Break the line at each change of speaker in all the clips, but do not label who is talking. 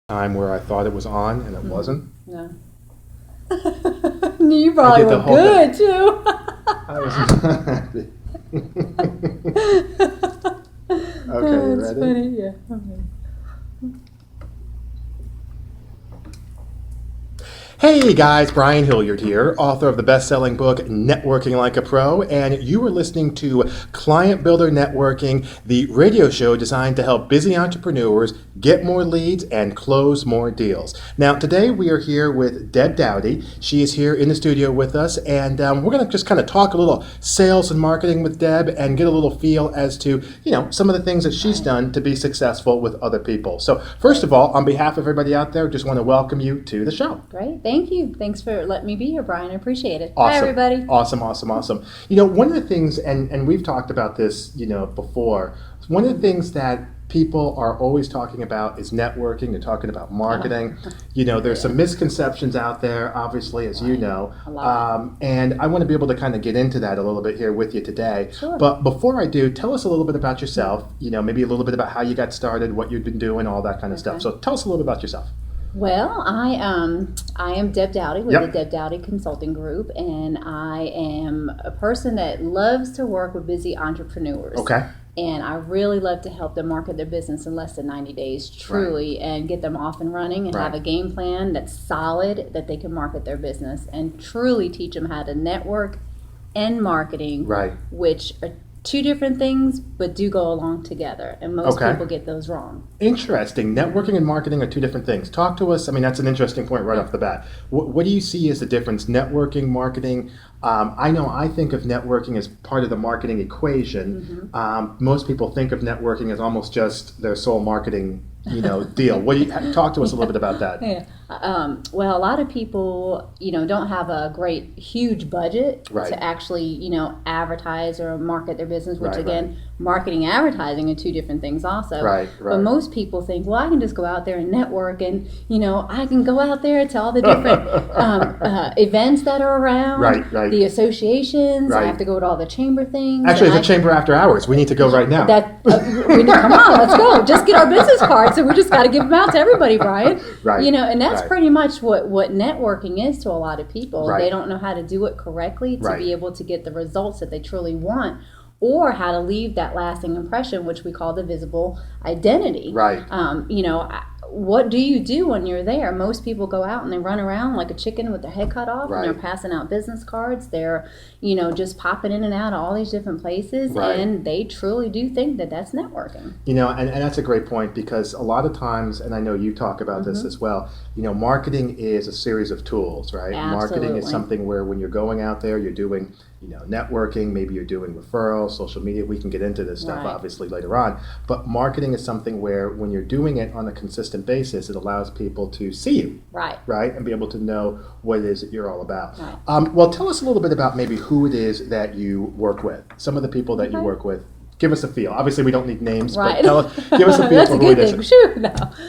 time where I thought it was on and it wasn't.
No. You probably were good too.
I was not happy. Okay, you
That's
ready?
funny. Yeah. Okay.
Hey guys, Brian Hilliard here, author of the best-selling book Networking Like a Pro, and you are listening to Client Builder Networking, the radio show designed to help busy entrepreneurs get more leads and close more deals. Now today we are here with Deb Doughty. She is here in the studio with us, and we're going to just kind of talk a little sales and marketing with Deb and get a little feel as to, some of the things that she's done to be successful with other people. So first of all, on behalf of everybody out there, just want to welcome you to the show.
Great. Thank you. Thanks for letting me be here, Brian. I appreciate it.
Awesome.
Hi, everybody.
Awesome. One of the things, and we've talked about this, before, one of the things that people are always talking about is networking. They're talking about marketing. There's some misconceptions out there, obviously, as you know. And I want to be able to kind of get into that a little bit here with you today.
Sure.
But before I do, tell us a little bit about yourself, maybe a little bit about how you got started, what you've been doing, all that kind of stuff. So tell us a little bit about yourself.
Well, I am Deb Doughty with the Deb Doughty Consulting Group, and I am a person that loves to work with busy entrepreneurs.
Okay.
And I really love to help them market their business in less than 90 days, truly, and get them off and running and have a game plan that's solid that they can market their business and truly teach them how to network and marketing, which are two different things, but do go along together, and most people get those wrong.
Interesting. Networking and marketing are two different things. Talk to us. I mean, that's an interesting point right off the bat. What do you see as the difference? Networking, marketing. I know I think of networking as part of the marketing equation. Most people think of networking as almost just their sole marketing deal. Talk to us a little bit about that.
Well, a lot of people, don't have a great, huge budget to actually, advertise or market their business, which marketing and advertising are two different things also. But most people think, well, I can just go out there and network and, I can go out there to all the different events that are around, the associations. I have to go to all the chamber things.
Actually, it's a chamber after hours. We need to go right now.
Come on, let's go. Just get our business cards, and we just got to give them out to everybody, Brian. And that's pretty much what networking is to a lot of people. They don't know how to do it correctly to be able to get the results that they truly want, or how to leave that lasting impression, which we call the visible identity. What do you do when you're there? Most people go out and they run around like a chicken with their head cut off, and they're passing out business cards. They're, just popping in and out of all these different places, and they truly do think that that's networking.
And that's a great point, because a lot of times, and I know you talk about this as well, marketing is a series of tools, right?
Absolutely.
Marketing is something where when you're going out there, you're doing networking, maybe you're doing referrals, social media. We can get into this stuff obviously later on. But marketing is something where when you're doing it on a consistent basis, it allows people to see you. And be able to know what it is that you're all about. Well, tell us a little bit about maybe who it is that you work with. Some of the people that you work with. Give us a feel. Obviously, we don't need names, but give us a feel for who it is.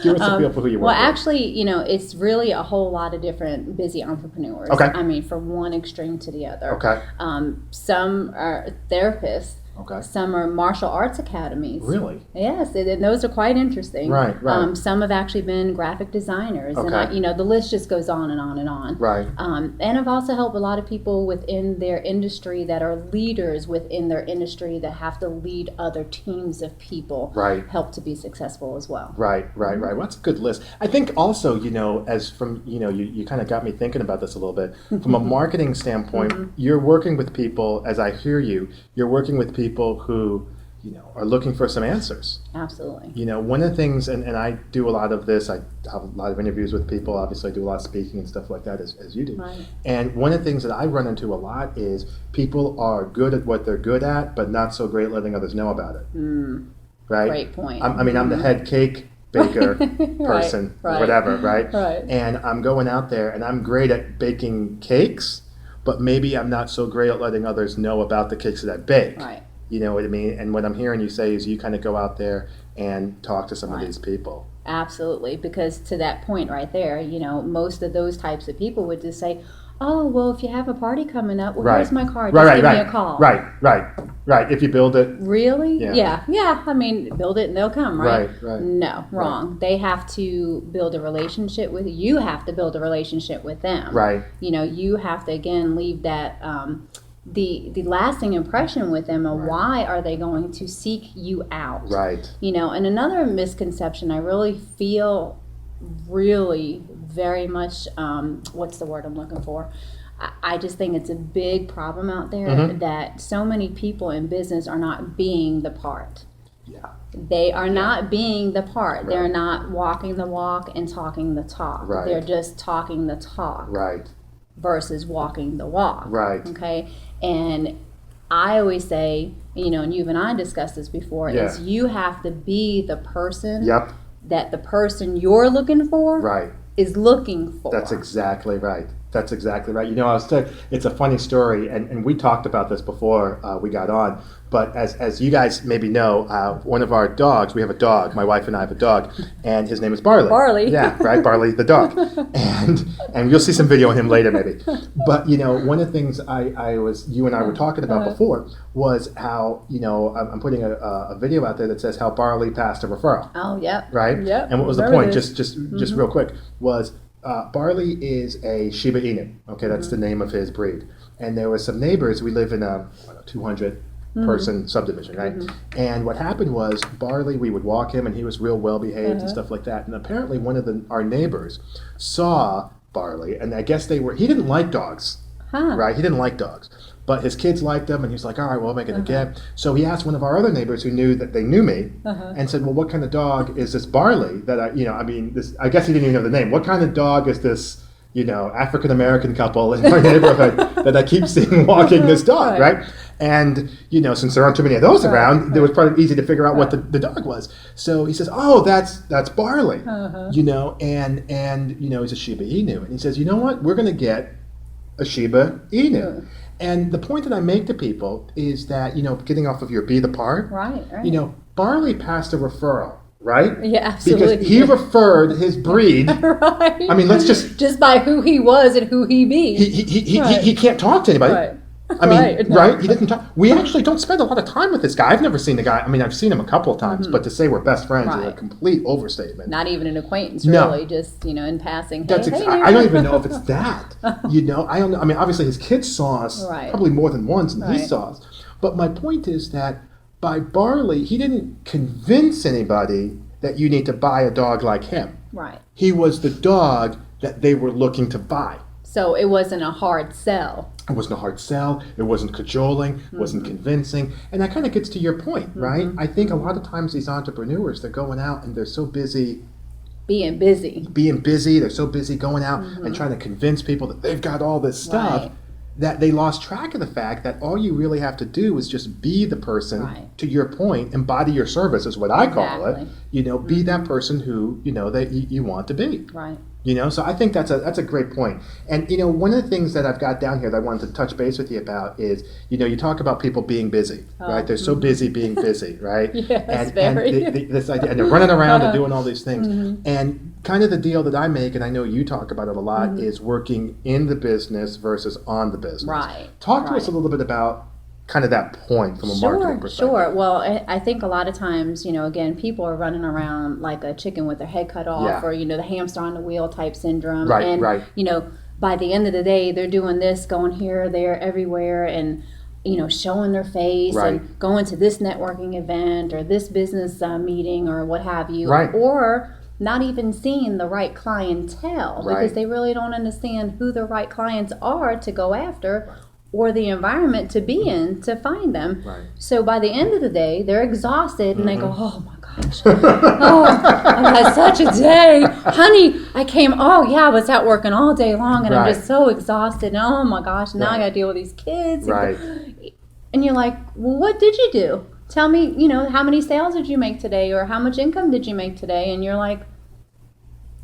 Give us a feel for who you work with.
Well, actually, it's really a whole lot of different busy entrepreneurs. I mean, from one extreme to the other. Some are therapists. Some are martial arts academies.
Really?
Yes, and those are quite interesting. Some have actually been graphic designers, and the list just goes on and on and on. And I've also helped a lot of people within their industry that are leaders within their industry that have to lead other teams of people. Help to be successful as well.
Well, that's a good list. I think also, as from you kind of got me thinking about this a little bit from a marketing standpoint. You're working with people, as I hear you're working with people who are looking for some answers.
Absolutely.
One of the things, and I do a lot of this, I have a lot of interviews with people, obviously I do a lot of speaking and stuff like that as you do. And one of the things that I run into a lot is people are good at what they're good at, but not so great letting others know about it.
Great point.
I'm the head cake baker person, whatever, and I'm going out there and I'm great at baking cakes, but maybe I'm not so great at letting others know about the cakes that I bake. You know what I mean? And what I'm hearing you say is you kind of go out there and talk to some of these people.
Absolutely, because to that point right there, most of those types of people would just say, oh, well, if you have a party coming up, well, here's my card. Just give me a call.
Right. If you build it.
Really? Yeah. I mean, build it and they'll come, right?
Right.
No, wrong. Right. They have to build a relationship with you. You have to build a relationship with them.
Right.
You have to, again, leave that, the lasting impression with them of why are they going to seek you out.
Right.
And another misconception I really feel very much, what's the word I'm looking for? I just think it's a big problem out there that so many people in business are not being the part.
Yeah.
They are not being the part. Right. They're not walking the walk and talking the talk.
Right.
They're just talking the talk.
Right.
Versus walking the walk.
Right.
Okay? And I always say, and you and I discussed this before, is you have to be the person that the person you're looking for is looking for.
That's exactly right. I was saying, it's a funny story, and we talked about this before we got on, but as you guys maybe know, one of our dogs, we have a dog, my wife and I have a dog, and his name is Barley.
Barley.
Yeah, right, Barley the dog. And you'll see some video on him later maybe. But, one of the things you and I were talking about before was how, I'm putting a video out there that says how Barley passed a referral.
Oh, yeah.
Right?
Yep.
And what was the point, just real quick, was Barley is a Shiba Inu. Okay, that's the name of his breed. And there were some neighbors. We live in a 200-person subdivision, right? And what happened was Barley, we would walk him, and he was real well-behaved and stuff like that. And apparently one of our neighbors saw Barley, and I guess he didn't like dogs, right? He didn't like dogs. But his kids liked him, and he was like, all right, well, I'll make it again. So he asked one of our other neighbors who knew that they knew me and said, well, what kind of dog is this Barley that I guess he didn't even know the name. What kind of dog is this, African-American couple in our neighborhood that I keep seeing walking this dog, right? And, since there aren't too many of those around, it was probably easy to figure out what the dog was. So he says, oh, that's Barley, and he's a Shiba Inu. And he says, you know what, we're going to get a Shiba Inu. And the point that I make to people is that, getting off of your be the part,
right.
Barley passed a referral, right?
Yeah, absolutely.
Because he referred his breed.
Right.
I mean, let's just
by who he was and who he be.
He can't talk to anybody.
Right.
I mean, right? He doesn't talk. We actually don't spend a lot of time with this guy. I've never seen the guy. I mean, I've seen him a couple of times, but to say we're best friends is a complete overstatement.
Not even an acquaintance, really. Just, in passing.
I don't even know if it's that. I don't know. I mean, obviously his kids saw us probably more than once, and he saw us. But my point is that by Barley, he didn't convince anybody that you need to buy a dog like him.
Right.
He was the dog that they were looking to buy.
So it wasn't a hard sell.
It wasn't a hard sell. It wasn't cajoling. It wasn't convincing. And that kind of gets to your point, right? I think a lot of times these entrepreneurs, they're going out and they're so busy.
Being busy.
They're so busy going out and trying to convince people that they've got all this stuff that they lost track of the fact that all you really have to do is just be the person, to your point, embody your service is what I call it. Be that person who, that you want to be.
Right.
So I think that's a great point. And, one of the things that I've got down here that I wanted to touch base with you about is, you talk about people being busy, right? They're so busy being busy, right?
Yes,
and this idea, and they're running around and doing all these things. And kind of the deal that I make, and I know you talk about it a lot, is working in the business versus on the business.
Right.
Talk to us a little bit about kind of that point from a marketing perspective.
Sure. Well, I think a lot of times, again, people are running around like a chicken with their head cut off or, the hamster on the wheel type syndrome.
Right.
By the end of the day, they're doing this, going here, there, everywhere, and, showing their face and going to this networking event or this business meeting or what have you.
Right.
Or not even seeing the right clientele because they really don't understand who the right clients are to go after. Or the environment to be in to find them.
Right.
So by the end of the day, they're exhausted and they go, oh my gosh, I had such a day. Honey, I was out working all day long and I'm just so exhausted. And oh my gosh, now I got to deal with these kids.
Right.
And you're like, well, what did you do? Tell me, how many sales did you make today? Or how much income did you make today? And you're like,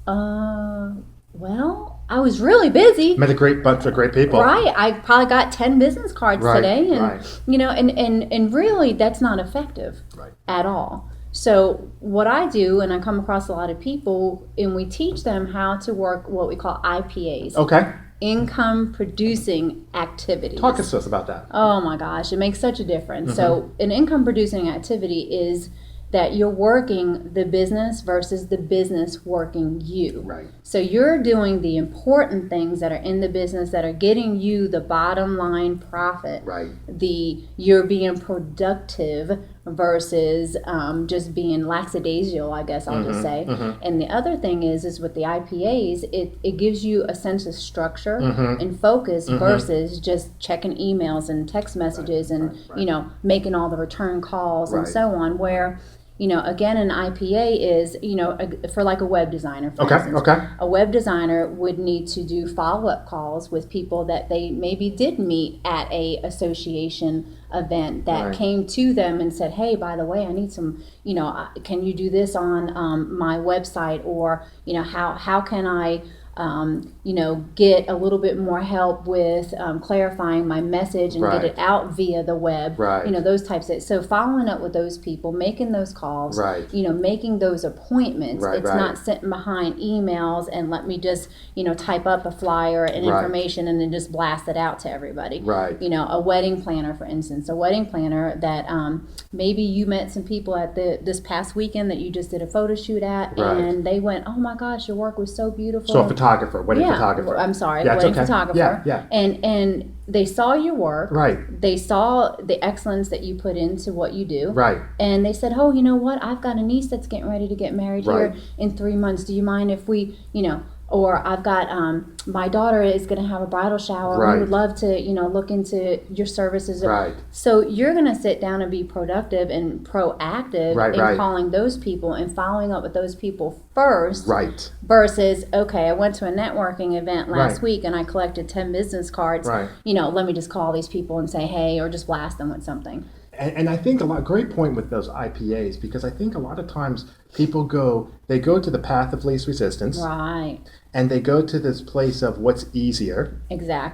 well, I was really busy.
Met a great bunch of great people.
Right. I probably got 10 business cards today. And, and really that's not effective at all. So what I do, and I come across a lot of people, and we teach them how to work what we call IPAs.
Okay.
income producing activities.
Talk to us about that.
Oh my gosh, it makes such a difference. So an income producing activity is that you're working the business versus the business working you.
Right.
So you're doing the important things that are in the business that are getting you the bottom line profit.
Right.
You're being productive versus just being lackadaisical, I guess I'll just say. And the other thing is with the IPAs, it gives you a sense of structure and focus versus just checking emails and text messages and making all the return calls and so on, where again, an IPA is, for like a web designer, for instance. A web designer would need to do follow-up calls with people that they maybe did meet at a association event that came to them and said, hey, by the way, I need some, can you do this on my website? Or, how can I get a little bit more help with clarifying my message and get it out via the web, those types of. So following up with those people, making those calls, making those appointments. It's not sitting behind emails and let me just, type up a flyer and information and then just blast it out to everybody. A wedding planner, for instance, that maybe you met some people at this past weekend that you just did a photo shoot at, and they went, oh my gosh, your work was so beautiful.
So wedding photographer.
I'm sorry, wedding photographer. And they saw your work. They saw the excellence that you put into what you do. And they said, oh, you know what? I've got a niece that's getting ready to get married here in 3 months. Do you mind if we, or I've got my daughter is going to have a bridal shower. We would love to, look into your services. So you're going to sit down and be productive and proactive in calling those people and following up with those people first. Versus, okay, I went to a networking event last week and I collected 10 business cards. Let me just call these people and say, hey, or just blast them with something.
And I think great point with those IPAs, because I think a lot of times people go to the path of least resistance. And they go to this place of what's easier.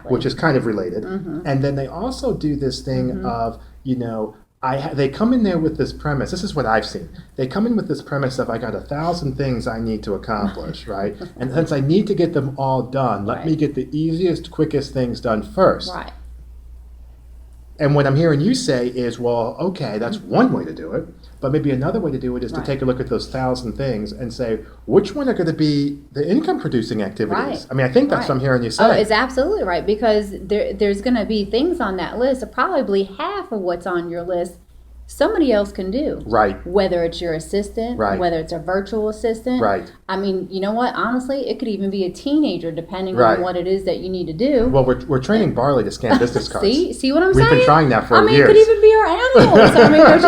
Which is kind of related. And then they also do this thing of, they come in there with this premise. This is what I've seen. They come in with this premise of I got 1,000 things I need to accomplish, And since I need to get them all done, let me get the easiest, quickest things done first. And what I'm hearing you say is, well, okay, that's one way to do it. But maybe another way to do it is to take a look at those 1,000 things and say, which one are going to be the income-producing activities? I mean, I think that's what I'm hearing you say.
Oh, it's absolutely right, because there's going to be things on that list, probably half of what's on your list somebody else can do. Whether it's your assistant, whether it's a virtual assistant. I mean, you know what? Honestly, it could even be a teenager, depending on what it is that you need to do.
Well, we're training Barley to scan business cards.
See what I'm saying?
We've been trying that for years.
It could even be our animals. I mean, don't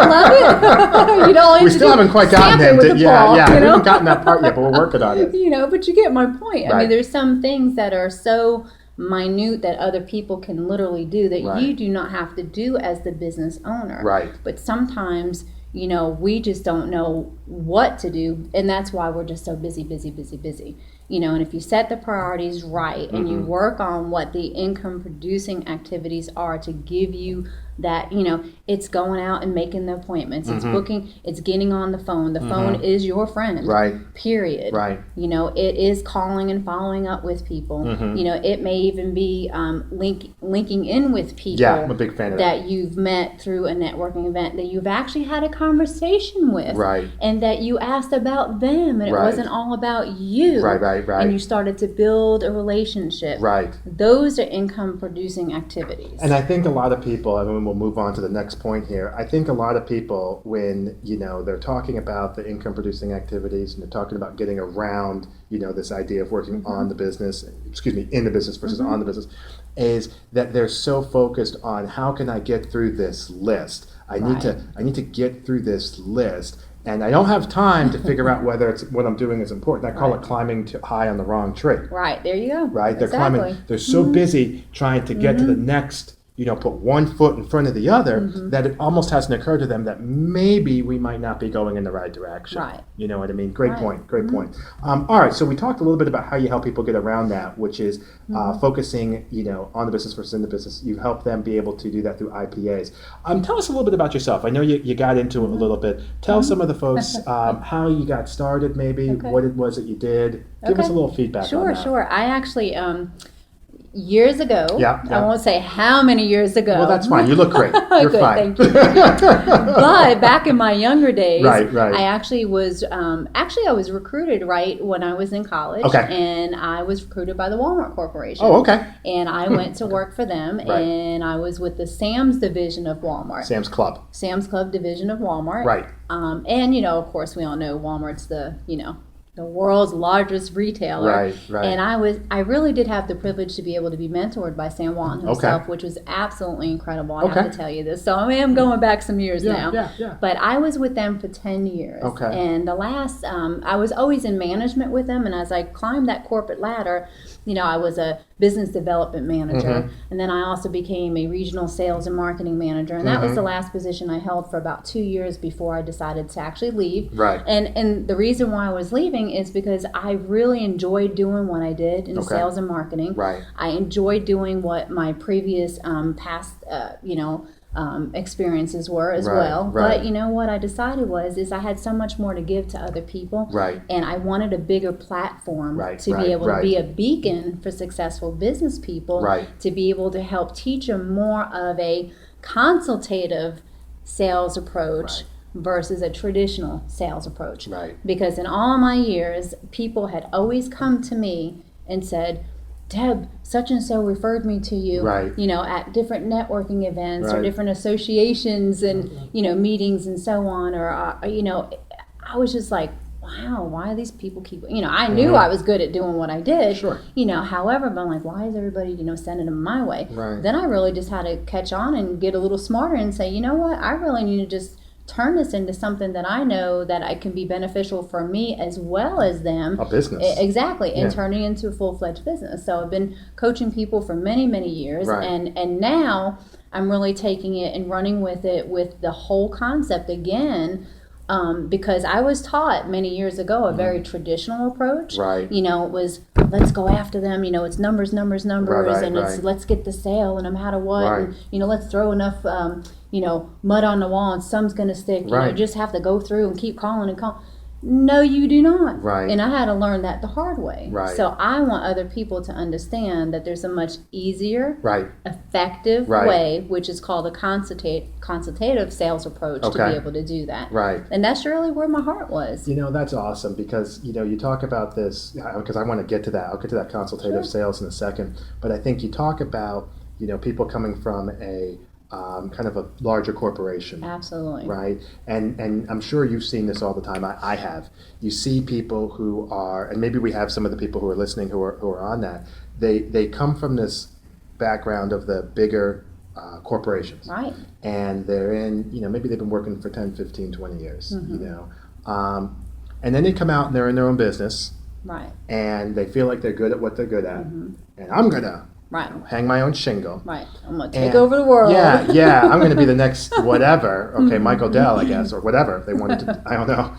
you love it?
We still haven't quite gotten them. We haven't gotten that part yet, but we're working on it.
But you get my point. I mean, there's some things that are so minute that other people can literally do that you do not have to do as the business owner. But sometimes, we just don't know what to do, and that's why we're just so busy. And if you set the priorities right and you work on what the income producing activities are to give you that, it's going out and making the appointments, it's booking, it's getting on the phone. The phone is your friend. Period. It is calling and following up with people. It may even be linking in with people
I'm a big fan of
that you've met through a networking event that you've actually had a conversation with. And that you asked about them and it wasn't all about you. And you started to build a relationship. Those are income producing activities.
And I think a lot of people, I mean, we'll move on to the next point here. I think a lot of people, when they're talking about the income producing activities and they're talking about getting around this idea of working on the business, in the business versus on the business, is that they're so focused on how can I get through this list. I need to get through this list. And I don't have time to figure out whether it's what I'm doing is important. I call it climbing too high on the wrong tree.
There you go.
They're climbing. They're so busy trying to get to the next, put one foot in front of the other, that it almost hasn't occurred to them that maybe we might not be going in the right direction. You know what I mean? Great point. All right, so we talked a little bit about how you help people get around that, which is focusing, on the business versus in the business. You help them be able to do that through IPAs. Tell us a little bit about yourself. I know you got into it a little bit. Tell some of the folks how you got started, maybe what it was that you did. Give us a little feedback on that.
Sure. I actually... years ago.
Yeah.
I won't say how many years ago.
Well, that's fine. You look great. You're
Good,
fine.
Thank you. But back in my younger days,
right.
I actually was I was recruited right when I was in college.
Okay.
And I was recruited by the Walmart Corporation.
Oh, okay.
And I went to work for them,
Right.
and I was with the Sam's division of Walmart.
Sam's Club
division of Walmart.
Right.
And of course, we all know Walmart's the world's largest retailer.
Right.
And I really did have the privilege to be able to be mentored by Sam Walton himself, which was absolutely incredible. I have to tell you this. So I am going back some years now.
Yeah.
But I was with them for 10 years.
Okay.
And the last, I was always in management with them. And as I climbed that corporate ladder, I was a business development manager. And then I also became a regional sales and marketing manager. And that was the last position I held for about 2 years before I decided to actually leave.
Right.
And the reason why I was leaving is because I really enjoyed doing what I did in sales and marketing.
Right.
I enjoyed doing what my previous past, experiences were as well.
Right.
But what I decided is I had so much more to give to other people.
Right.
And I wanted a bigger platform to be able to be a beacon for successful business people.
Right.
To be able to help teach them more of a consultative sales approach versus a traditional sales approach.
Right.
Because in all my years, people had always come to me and said, Deb, such and so referred me to you, at different networking events or different associations and, meetings and so on. Or, I was just like, wow, why do these people keep, I knew I was good at doing what I did.
Sure.
However, but I'm like, why is everybody, sending them my way?
Right.
Then I really just had to catch on and get a little smarter and say, you know what, I really need to just turn this into something that I know that I can be beneficial for me as well as them.
A business.
Exactly. And turning it into a full-fledged business. So I've been coaching people for many, many years.
Right.
And now I'm really taking it and running with it with the whole concept again. Because I was taught many years ago a very traditional approach.
Right.
It was let's go after them. It's numbers, and it's let's get the sale, and no matter what.
Right.
And let's throw enough, mud on the wall, and some's going to stick. You just have to go through and keep calling and calling. No, you do not.
Right.
And I had to learn that the hard way.
Right.
So I want other people to understand that there's a much easier, effective
Right.
way, which is called a consultative sales approach to be able to do that.
Right.
And that's really where my heart was.
That's awesome because, you talk about this, because I want to get to that. I'll get to that consultative sales in a second. But I think you talk about, people coming from a kind of a larger corporation.
Absolutely.
Right? And I'm sure you've seen this all the time. I have. You see people who are, and maybe we have some of the people who are listening who are on that, they come from this background of the bigger corporations.
Right.
And they're in, maybe they've been working for 10, 15, 20 years, and then they come out and they're in their own business.
Right.
And they feel like they're good at what they're good at. And I'm going to hang my own shingle.
Right. I'm going to take over the world.
Yeah. I'm going to be the next whatever. Okay, Michael Dell, I guess, or whatever they wanted to. I don't know.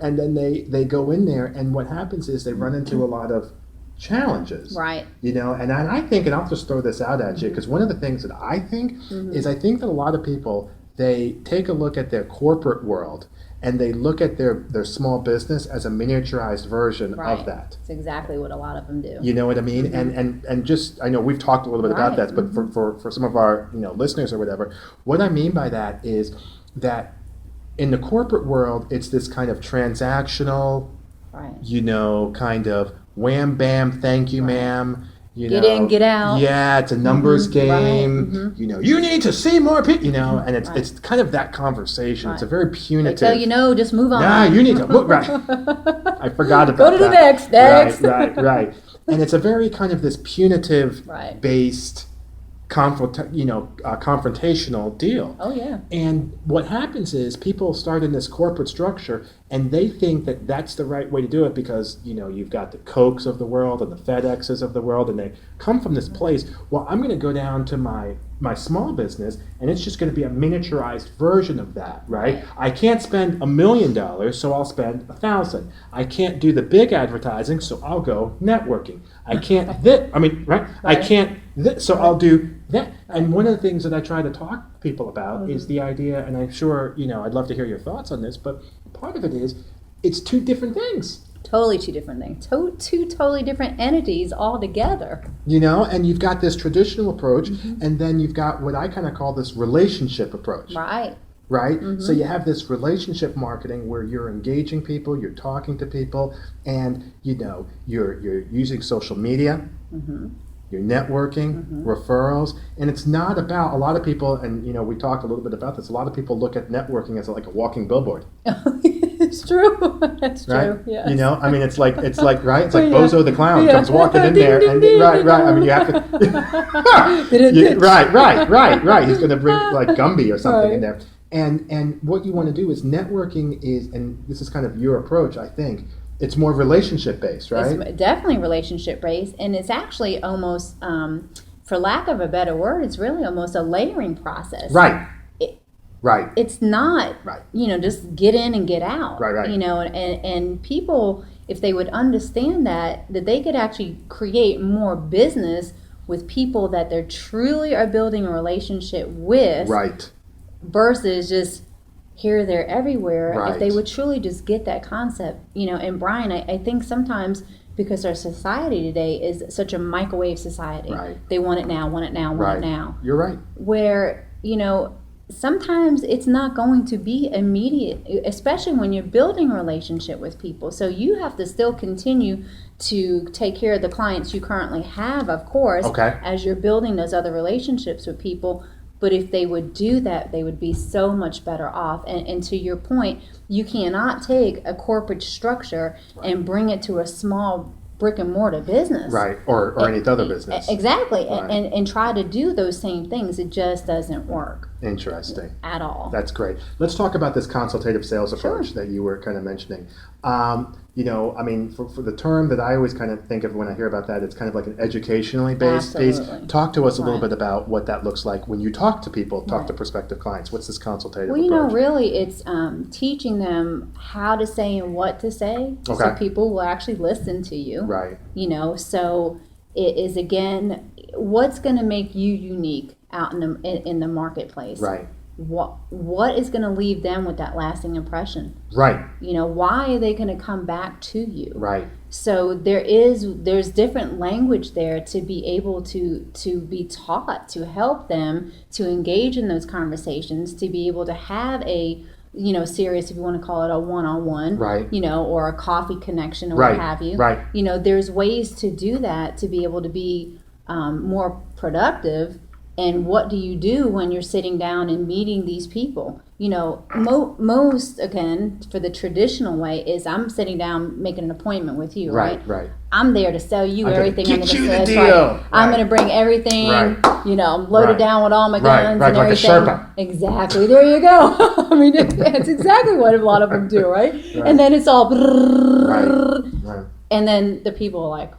And then they go in there, and what happens is they run into a lot of challenges.
Right.
And I think, and I'll just throw this out at you, because one of the things that I think is I think that a lot of people, they take a look at their corporate world and they look at their small business as a miniaturized version of that.
That's exactly what a lot of them do.
You know what I mean? And just, I know we've talked a little bit about that, but for some of our listeners or whatever, what I mean by that is that in the corporate world, it's this kind of transactional, kind of wham, bam, thank you, ma'am.
Get in, get out.
Yeah, it's a numbers game. You need to see more people. And it's kind of that conversation. It's a very punitive.
They tell just move on.
Yeah, you need to move. Right. I forgot about that.
Go to the next.
Right. And it's a very kind of this punitive based, confrontational deal.
Oh yeah.
And what happens is people start in this corporate structure, and they think that that's the right way to do it because you've got the Cokes of the world and the FedExes of the world, and they come from this place. Well, I'm going to go down to my small business, and it's just going to be a miniaturized version of that, right? I can't spend $1 million, so I'll spend $1,000. I can't do the big advertising, so I'll go networking. I can't I can't so I'll do that. And one of the things that I try to talk to people about is the idea, and I'm sure I'd love to hear your thoughts on this, but part of it is it's two different things.
Totally two different things. Two totally different entities altogether.
And you've got this traditional approach, and then you've got what I kind of call this relationship approach.
Right.
So you have this relationship marketing where you're engaging people, you're talking to people, and you're using social media, you're networking, referrals, and it's not about a lot of people. And we talked a little bit about this. A lot of people look at networking as like a walking billboard.
It's true. That's true.
Right?
Yes.
It's like right. It's like Bozo the clown comes walking in there, and right. I mean, you have to. Right. He's going to bring like Gumby or something in there. And what you want to do is networking is, and this is kind of your approach, I think, it's more relationship based, right?
It's definitely relationship based, and it's actually almost, for lack of a better word, it's really almost a layering process.
Right.
Right. It's not, just get in and get out.
Right.
And people, if they would understand that they could actually create more business with people that they truly are building a relationship with.
Right.
Versus just here, there, everywhere.
Right.
If they would truly just get that concept, and Brian, I think sometimes because our society today is such a microwave society.
Right.
They want it now, want it now.
You're right.
Where, sometimes it's not going to be immediate, especially when you're building a relationship with people. So you have to still continue to take care of the clients you currently have, of course, as you're building those other relationships with people. But if they would do that, they would be so much better off. And to your point, you cannot take a corporate structure and bring it to a small brick and mortar business.
Right, or any other business.
Exactly,
right.
and try to do those same things. It just doesn't work.
Interesting.
At all.
That's great. Let's talk about this consultative sales approach that you were kind of mentioning. For the term that I always kind of think of when I hear about that, it's kind of like an educationally based piece. Talk to us a little bit about what that looks like when you talk to people, to prospective clients. What's this consultative approach?
Really, it's teaching them how to say and what to say, so people will actually listen to you.
Right.
So it is, again, what's going to make you unique out in the marketplace.
Right.
What is going to leave them with that lasting impression?
Right.
Why are they going to come back to you?
Right.
So there's different language there to be able to be taught, to help them to engage in those conversations, to be able to have a serious, if you want to call it a one-on-one,
right,
or a coffee connection or what have you.
Right.
There's ways to do that to be able to be more productive. And what do you do when you're sitting down and meeting these people? Most, again, for the traditional way is I'm sitting down making an appointment with you, right?
Right.
I'm there to sell you everything under the sun.
Right.
I'm going to bring everything.
Right.
I'm loaded down with all my guns and everything.
Like a Sherpa.
Exactly. There you go. It's exactly what a lot of them do, right? And then it's all
right.
And then the people are like,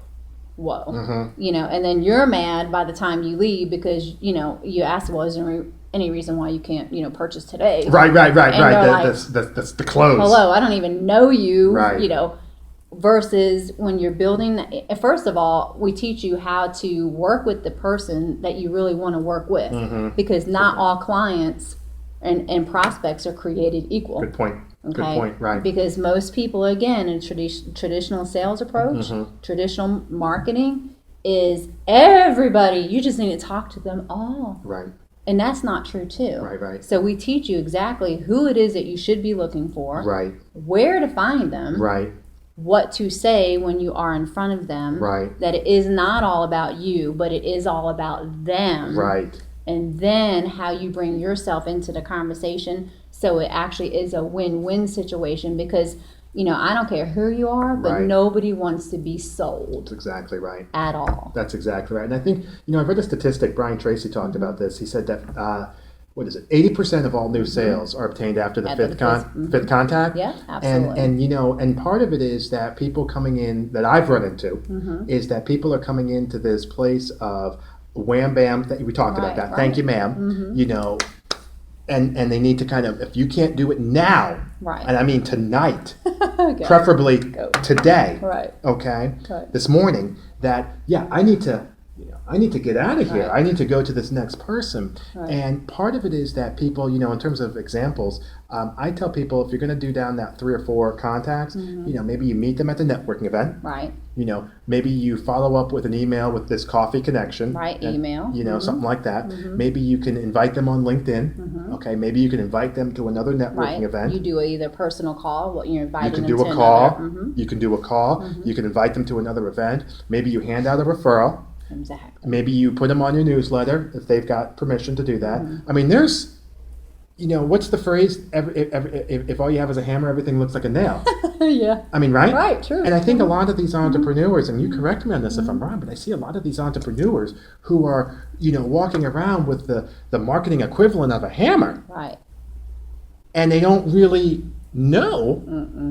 whoa, and then you're mad by the time you leave because, you asked, well, is there any reason why you can't, purchase today?
Right.
And
That's the close.
Hello, I don't even know you,
right.
Versus when you're building, first of all, we teach you how to work with the person that you really want to work with, because not all clients and prospects are created equal.
Good point.
Okay?
Good point, right.
Because most people, again, in traditional sales approach, traditional marketing is everybody. You just need to talk to them all.
Right.
And that's not true, too.
Right.
So we teach you exactly who it is that you should be looking for.
Right.
Where to find them.
Right.
What to say when you are in front of them.
Right.
That it is not all about you, but it is all about them.
Right.
And then how you bring yourself into the conversation so it actually is a win-win situation, because, I don't care who you are, but nobody wants to be sold.
That's exactly right.
At all.
That's exactly right. And I think, I read a statistic, Brian Tracy talked about this. He said that, 80% of all new sales are obtained after the fifth contact.
Yeah, absolutely.
And part of it is that people coming in, that I've run into, is that people are coming into this place of wham, bam, we talked about that. Right. Thank you, ma'am. And they need to kind of, if you can't do it now, and I mean tonight, preferably today, this morning, that, I need to I need to get out of here.
Right.
I need to go to this next person.
Right.
And part of it is that people, in terms of examples, I tell people if you're going to do down that 3 or 4 contacts, maybe you meet them at the networking event.
Right.
Maybe you follow up with an email with this coffee connection.
Right, email.
Something like that. Maybe you can invite them on LinkedIn. Okay, maybe you can invite them to another networking event.
You do either personal call, you're inviting them to
You can do a call. You can do a call. You can invite them to another event. Maybe you hand out a referral.
Exactly.
Maybe you put them on your newsletter if they've got permission to do that. I mean, there's, what's the phrase? If all you have is a hammer, everything looks like a nail.
Yeah.
I mean, right?
Right, true.
And I think a lot of these entrepreneurs, and you correct me on this if I'm wrong, but I see a lot of these entrepreneurs who are, walking around with the marketing equivalent of a hammer.
Right.
And they don't really know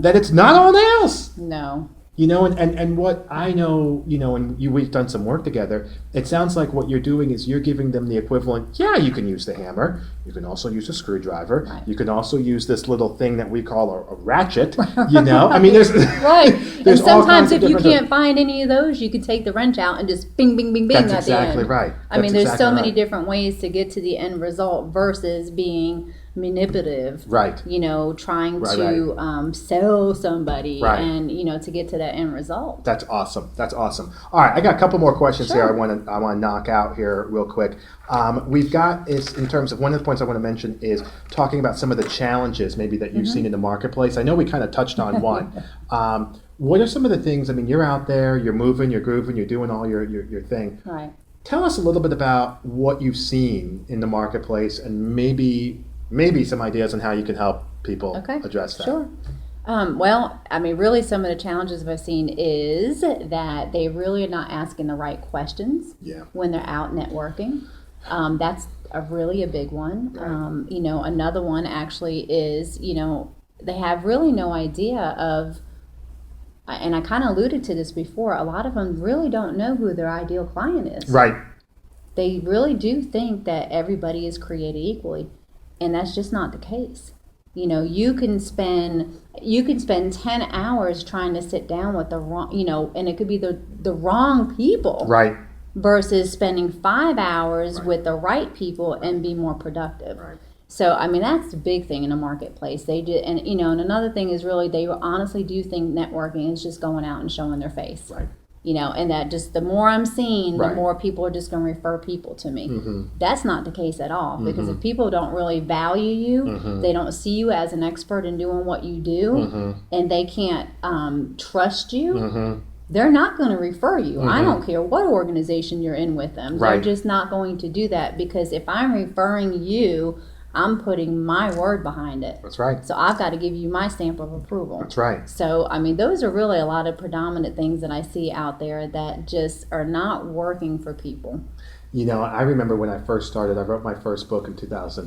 that it's not all nails.
No.
And what I know, and we've done some work together, it sounds like what you're doing is you're giving them the equivalent. Yeah, you can use the hammer. You can also use a screwdriver.
Right.
You can also use this little thing that we call a ratchet, I mean, there's...
Right.
There's
and sometimes if you can't find any of those, you could take the wrench out and just bing, bing, bing, bing
That's
at the end.
exactly right.
I mean, there's so many different ways to get to the end result versus being manipulative,
right?
Trying to sell somebody,
right.
And to get to that end result.
That's awesome. All right, I got a couple more questions here. I want to knock out here real quick. We've got is in terms of one of the points I want to mention is talking about some of the challenges maybe that you've seen in the marketplace. I know we kind of touched on one. What are some of the things? I mean, you're out there, you're moving, you're grooving, you're doing all your thing.
Right.
Tell us a little bit about what you've seen in the marketplace and maybe some ideas on how you can help people address that.
Sure. Well, I mean, really some of the challenges I've seen is that they really are not asking the right questions when they're out networking. That's really a big one. Right. Another one actually is, they have really no idea of, and I kind of alluded to this before, a lot of them really don't know who their ideal client is.
Right.
They really do think that everybody is created equally. And that's just not the case. You can spend 10 hours trying to sit down with the wrong, and it could be the wrong people. Right. Versus spending 5 hours with the right people and be more productive. Right. So, I mean, that's the big thing in the marketplace. They do, and another thing is really they honestly do think networking is just going out and showing their face. Right. And that just the more I'm seeing, the more people are just going to refer people to me. That's not the case at all, because if people don't really value you, they don't see you as an expert in doing what you do, and they can't trust you, they're not going to refer you. I don't care what organization you're in with them. They're just not going to do that, because if I'm referring you, I'm putting my word behind it.
That's right.
So I've got to give you my stamp of approval.
That's right.
So, I mean, those are really a lot of predominant things that I see out there that just are not working for people.
I remember when I first started, I wrote my first book in 2000.